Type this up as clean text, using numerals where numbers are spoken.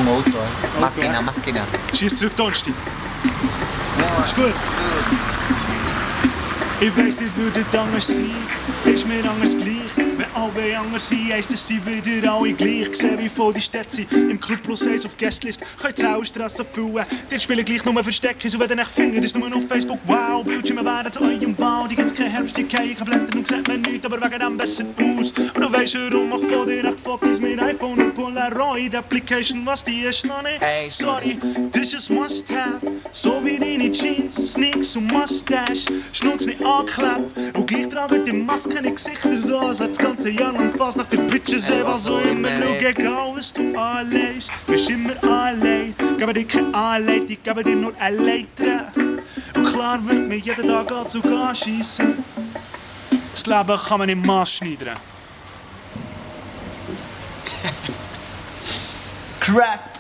Achtung, Auto. Macchina. Schiess zrügg, Donnschti. Ist gut. Ich weiss, ihr würdet anders sein, ist mir anders gleich. Wenn alle anders sind, heisst es, sie wieder alle gleich. Gesehen, wie voll die Städte sind, im Club plus 1 auf Guestlist. Könnt ihr auch Strassen füllen, die spielen gleich nur Verstecken. So wenn ihr euch findet, ist nur noch auf Facebook. Wow, Bildschirme wären zu eurem Wow. Die gibt's kein Herbst, die kein Blätter und sieht man nichts, aber wegen dem besser aus. Und du weisst, warum mach von dir echt Fotos mit iPhone und Polaroid Application, was die ist noch nicht. Hey, sorry, das ist must have. So wie deine Jeans, Sneaks und Mustache. Schnurz nicht angeklebt und gleich tragen die Masken in Gesichter so, als das ganze Jahr lang fast nach den Bitches was so immer schau, egal was du anlegst, bist immer allein. Gebe dir keine Anleitung, gebe dir nur eine Leiter. Und klar wird mir jeden Tag Anzug anschiessen. Das Leben kann man im Maß schneidern. Crap!